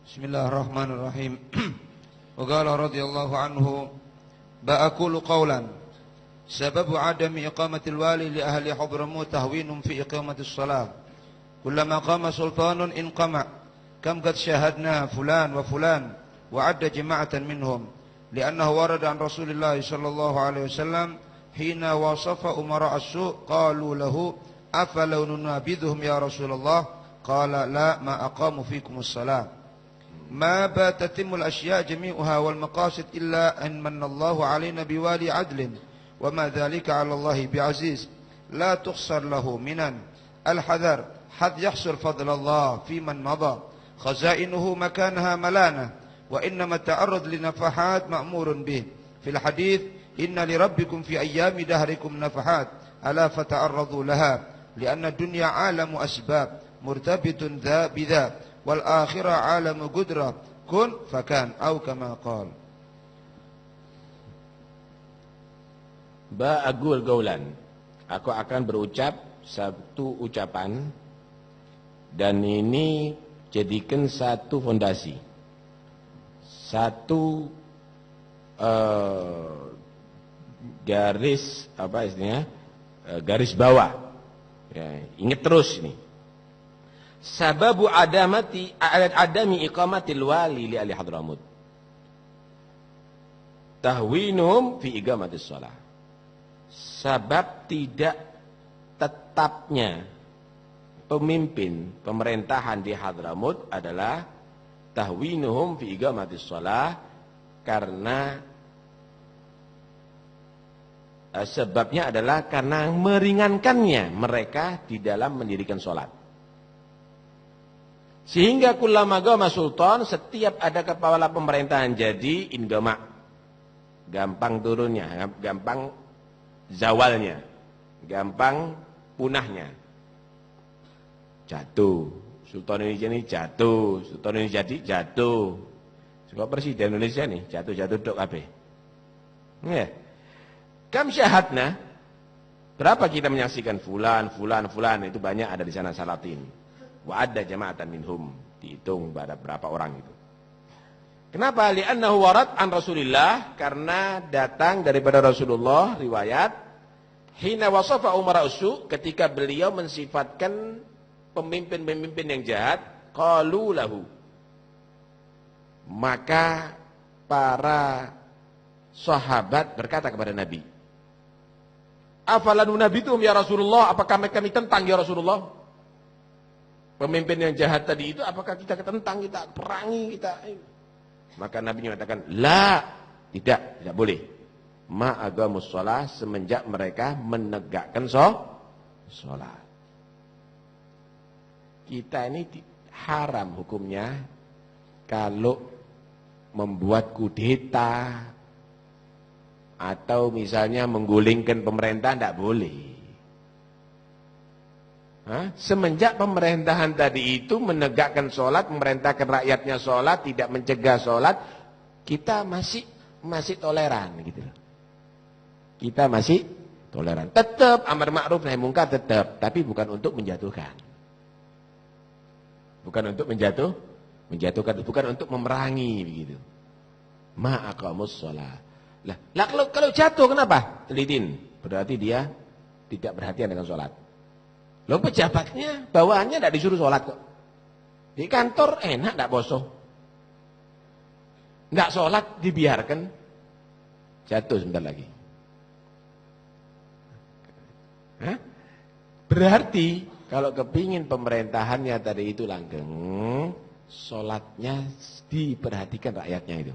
Bismillahirrahmanirrahim. Wa qala radhiyallahu anhu ba'akulu qawlan sababu adami iqamatil wali li ahli Hadramut tahwinum fi iqamatis salat kullama qama sultanun inqama kam qad syahadna fulan wa fulan wa adda jama'atan minhum li'annahu warada an Rasulillah sallallahu alaihi wasallam hina wasafa umara as-su' qalu lahu afalau nunabidhuhum ya Rasulullah qala la ma aqamu fikumus salat ما بات تتم الأشياء جميعها والمقاصد إلا أن من الله علينا بوالي عدل وما ذلك على الله بعزيز لا تخسر له منن الحذر حد يحصل فضل الله في من مضى خزائنه مكانها ملانة وإنما التعرض لنفحات مأمور به في الحديث إن لربكم في أيام دهركم نفحات ألا فتعرضوا لها لأن الدنيا عالم أسباب مرتبط ذا بذا wal akhirah alamu qudrah kun fakan au kama qala. Ba'agul gaulan, aku akan berucap satu ucapan dan ini jadikan satu fondasi, satu garis apa istilahnya, garis bawah ya, ingat terus ini. Sababu adami iqamatil wali li ahli Hadramut tahwinum fi iqamatis shalah. Sebab tidak tetapnya pemimpin pemerintahan di Hadramut adalah tahwinuhum fi iqamatis shalah, karena sebabnya adalah karena meringankannya mereka di dalam mendirikan sholat. Sehingga kullama gama sultan, setiap ada kepala pemerintahan jadi ingama, gampang turunnya, gampang zawalnya, gampang punahnya, jatuh. Sultan Indonesia ini jatuh, sultan ini jadi jatuh. Sebab presiden Indonesia nih jatuh-jatuh dok kabeh. Ya. Kam syahadna, berapa kita menyaksikan fulan itu banyak ada di sana salatin. Wa adda jama'atan minhum, dihitung pada berapa orang itu. Kenapa? Li'annahu warad an Rasulillah, karena datang daripada Rasulullah riwayat hina wasafa umara usu, ketika beliau mensifatkan pemimpin-pemimpin yang jahat, qalu lahu, maka para sahabat berkata kepada Nabi, afalan nabitum ya Rasulullah, apakah kami tentang ya Rasulullah? Pemimpin yang jahat tadi itu apakah kita tentang, kita perangi, kita? Maka Nabi mengatakan, la, tidak boleh. Ma'agamus sholah, semenjak mereka menegakkan sholat. Kita ini haram hukumnya kalau membuat kudeta atau misalnya menggulingkan pemerintah, tidak boleh. Semenjak pemerintahan tadi itu menegakkan sholat, memerintahkan rakyatnya sholat, tidak mencegah sholat, kita masih toleran gitu. Kita masih toleran. Tetap amar ma'ruf nahi mungkar tetap, tapi bukan untuk menjatuhkan. Bukan untuk menjatuhkan, bukan untuk memerangi begitu. Ma'aqamus sholat. Lah kalau jatuh kenapa? Telitin. Berarti dia tidak perhatian dengan sholat. Loh, pejabatnya, bawahannya tidak disuruh sholat kok. Di kantor enak tidak bosoh. Tidak sholat dibiarkan. Jatuh sebentar lagi. Berarti kalau kepingin pemerintahannya tadi itu langgeng, sholatnya diperhatikan rakyatnya itu.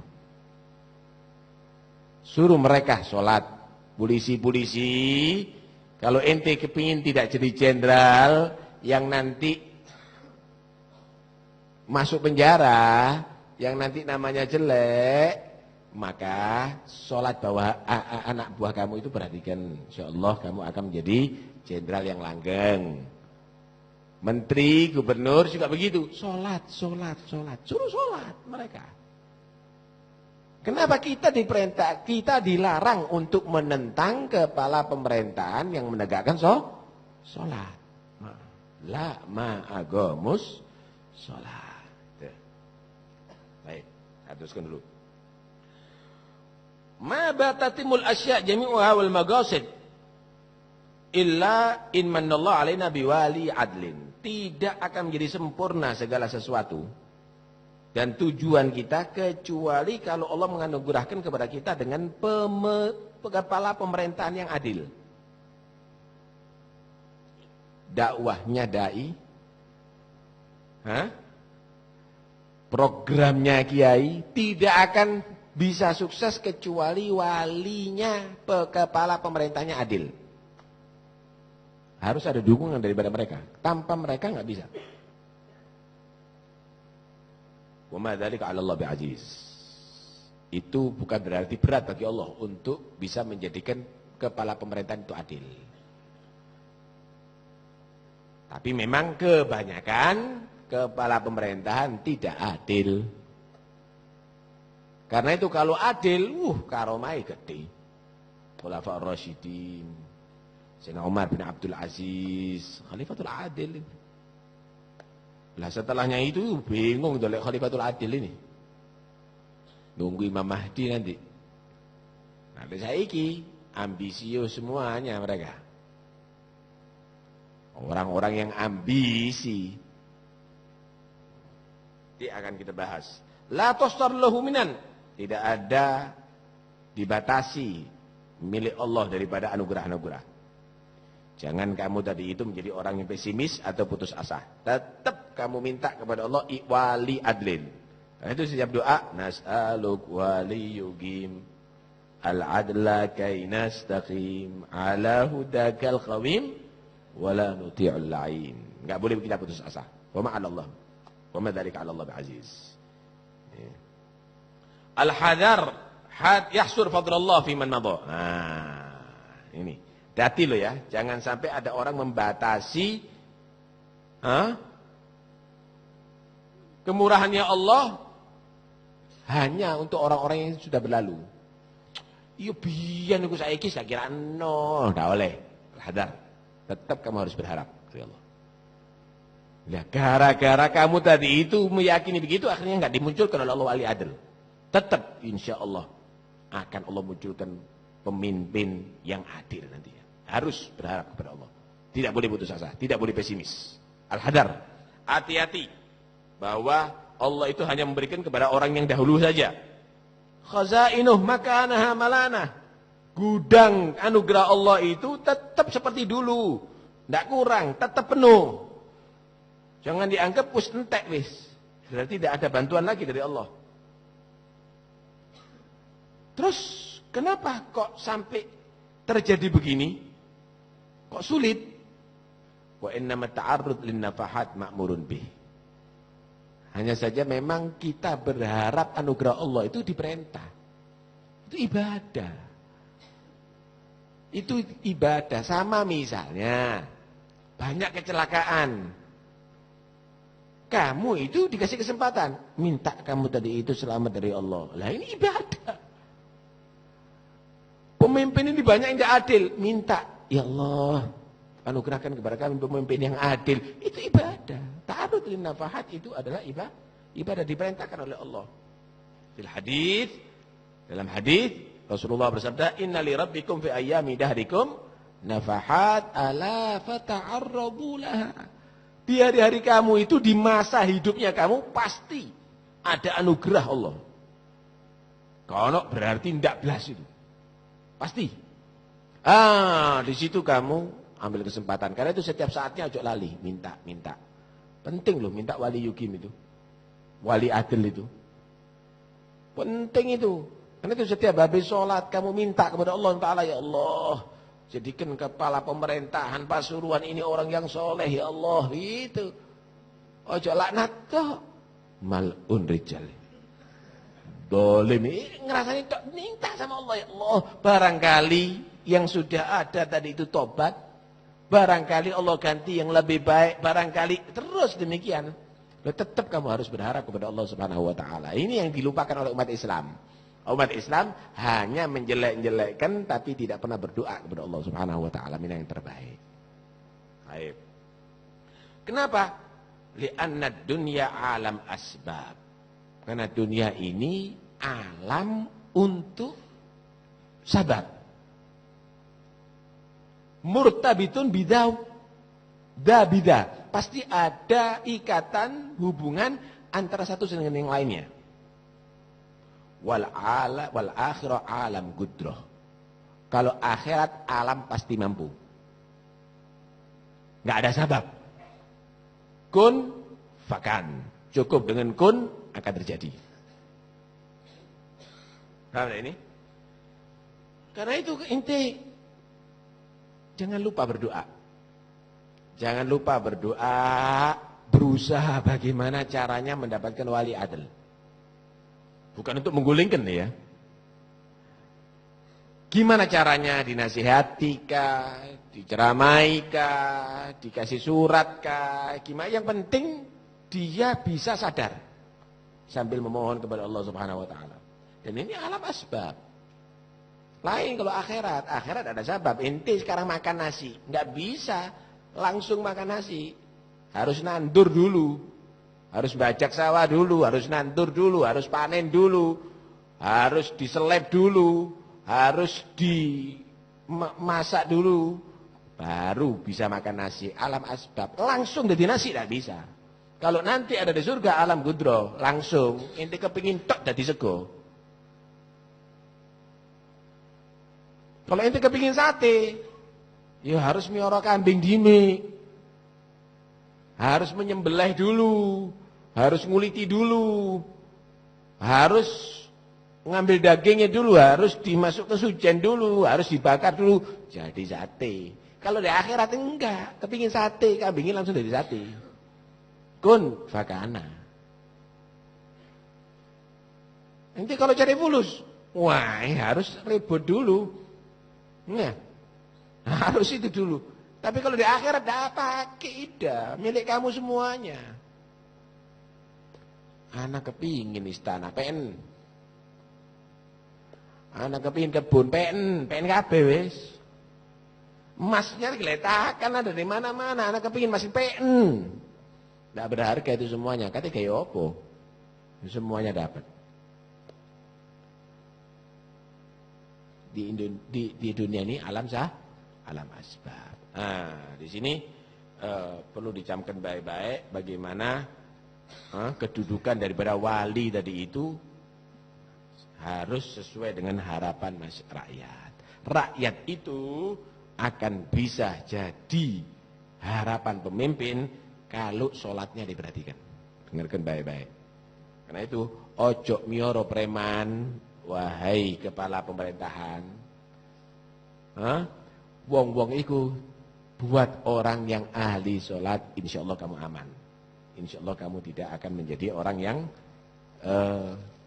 Suruh mereka sholat. Polisi-polisi, kalau ente kepingin tidak jadi jenderal yang nanti masuk penjara, yang nanti namanya jelek, maka sholat bawah anak buah kamu itu perhatikan. InsyaAllah kamu akan menjadi jenderal yang langgeng. Menteri, gubernur juga begitu. Sholat. Suruh sholat mereka. Kenapa kita diperintah, kita dilarang untuk menentang kepala pemerintahan yang menegakkan sholat? La ma'agamus sholat. teruskan dulu. Ma batatimul asya' jami'uha wal maqasid illa in manallahu alaina biwali adlin. Tidak akan menjadi sempurna segala sesuatu dan tujuan kita kecuali kalau Allah menganugerahkan kepada kita dengan kepala pemerintahan yang adil. Dakwahnya dai, programnya kiai tidak akan bisa sukses kecuali walinya, kepala pemerintahnya adil. Harus ada dukungan daripada mereka. Tanpa mereka nggak bisa. Wa ma dzalika 'ala Allah bi'aziz. Itu bukan berarti berat bagi Allah untuk bisa menjadikan kepala pemerintahan itu adil. Tapi memang kebanyakan kepala pemerintahan tidak adil. Karena itu kalau adil, karomai gede. Khulafaur Rasyidin, Sayyidina Umar bin Abdul Aziz, Khalifatul Adil. Lah setelahnya itu bingung oleh Khalifatul Adil ini. Nunggu Imam Mahdi nanti. Nanti saiki ambisius semuanya mereka. Orang-orang yang ambisi. Ini akan kita bahas. La tustar lahu minan. Tidak ada dibatasi milik Allah daripada anugerah-anugerah. Jangan kamu tadi itu menjadi orang yang pesimis atau putus asa. Tetap kamu minta kepada Allah wali adlin. Karena itu setiap doa, nas'aluk wali yugim al-adla kay nastaqim ala hudakal qawim wala nuti'ul la'in. Enggak boleh kita putus asa. Wa ma'alallah. Wa ma dzalika 'ala Allah bi'aziz. Al-hadar yahsur fadlallah fi man madha. Nah, ini. Hati lo ya, jangan sampai ada orang membatasi kemurahannya Allah hanya untuk orang-orang yang sudah berlalu. Iya biyen niku saiki saya kira ndak oleh. Hadar. Tetap kamu harus berharap kepada Allah. Ya gara-gara kamu tadi itu meyakini begitu akhirnya enggak dimunculkan oleh Allah wali adil. Tetap insya Allah akan Allah munculkan pemimpin yang adil nantinya. Harus berharap kepada Allah. Tidak boleh putus asa, tidak boleh pesimis. Al-hadar. Hati-hati bahwa Allah itu hanya memberikan kepada orang yang dahulu saja. Khazainuh makanaha malana. Gudang anugerah Allah itu tetap seperti dulu. Tidak kurang, tetap penuh. Jangan dianggap pus entek wis. Berarti tidak ada bantuan lagi dari Allah. Terus kenapa kok sampai terjadi begini? Kok sulit? Wa innama ta'arrud lin nafahat ma'murun bih. Hanya saja memang kita berharap anugerah Allah itu diperintah. Itu ibadah. Itu ibadah. Sama misalnya banyak kecelakaan. Kamu itu dikasih kesempatan. Minta kamu tadi itu selamat dari Allah. Lah ini ibadah. Pemimpin ini banyak yang tidak adil. Minta. Ya Allah, anugerahkan kepada kami pemimpin yang adil. Itu ibadah. Ta'arud lin nafahat itu adalah ibadah diperintahkan oleh Allah. Dalam hadis Rasulullah bersabda, "Inna li rabbikum fi ayyami dahrikum nafahat ala fata'arradu laha." Di hari-hari kamu itu, di masa hidupnya kamu pasti ada anugerah Allah. Kalau berarti tidak belas itu. Pasti. Di situ kamu ambil kesempatan. Karena itu setiap saatnya ojo lali, minta. Penting loh minta wali yugim itu. Wali adil itu. Penting itu. Karena itu setiap habis sholat kamu minta kepada Allah Ta'ala, ya Allah, jadikan kepala pemerintahan Pasuruan ini orang yang soleh, ya Allah. Itu. Ojo laknat toh. Mal'un rijal. Dolim. Ngerasanya minta sama Allah, ya Allah. Barangkali yang sudah ada tadi itu tobat. Barangkali Allah ganti yang lebih baik. Barangkali terus demikian. Tetap kamu harus berharap kepada Allah Subhanahu wa taala. Ini yang dilupakan oleh umat Islam. Umat Islam hanya menjelek-jelekkan tapi tidak pernah berdoa kepada Allah Subhanahu wa taala mina yang terbaik. Baik. Kenapa? Li'anna dunya alam asbab. Karena dunia ini alam untuk sabab. Murtabitun bidau bida. Pasti ada ikatan hubungan antara satu dengan yang lainnya. Wal akhirah alam gudrah. Kalau akhirat alam pasti mampu. Nggak ada sabab. Kun fakan. Cukup dengan kun akan terjadi. Paham ini? Karena itu inti jangan lupa berdoa. Jangan lupa berdoa, berusaha bagaimana caranya mendapatkan wali adil. Bukan untuk menggulingkan ya. Gimana caranya dinasihati kah, diceramai kah, dikasih surat kah, gimana? Yang penting dia bisa sadar sambil memohon kepada Allah Subhanahu wa taala. Dan ini alam asbab. Lain kalau akhirat, akhirat ada sebab. Inti sekarang makan nasi, nggak bisa langsung makan nasi. Harus nandur dulu. Harus bajak sawah dulu, harus nandur dulu, harus panen dulu. Harus diseleb dulu, harus dimasak dulu. Baru bisa makan nasi. Alam asbab. Langsung jadi nasi tidak bisa. Kalau nanti ada di surga alam gudro, langsung inti kepingin tok jadi sego. Kalau ente kepingin sate, ya harus miara kambing dime. Harus menyembelih dulu, harus nguliti dulu. Harus ngambil dagingnya dulu, harus dimasuk ke sujen dulu, harus dibakar dulu jadi sate. Kalau di akhirat enggak, kepingin sate, kambingnya langsung jadi sate. Kun fakana. Ente kalau cari fulus, wah harus ribut dulu. Nah, harus itu dulu. Tapi kalau di akhirat tidak pakai ida, milik kamu semuanya. Anak kepingin istana, pen. Anak kepingin kebun, pen kabeh wis. Emasnya diletakkan ada di mana-mana. Anak kepingin masih pen. Tidak berharga itu semuanya. Kata kayak apa? Semuanya dapat. Di dunia ini alam asbab. Nah, di sini perlu dicamkan baik-baik bagaimana kedudukan daripada wali tadi itu harus sesuai dengan harapan rakyat. Rakyat itu akan bisa jadi harapan pemimpin kalau sholatnya diperhatikan. Dengarkan baik-baik. Karena itu ojo mioro preman. Wahai kepala pemerintahan, wong-wong itu buat orang yang ahli sholat, insya Allah kamu aman. Insya Allah kamu tidak akan menjadi orang yang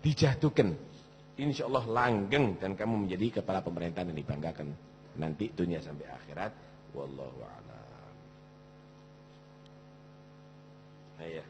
dijatuhkan. Insya Allah langgeng dan kamu menjadi kepala pemerintahan yang dibanggakan nanti dunia sampai akhirat. Wallahu a'lam. Iya.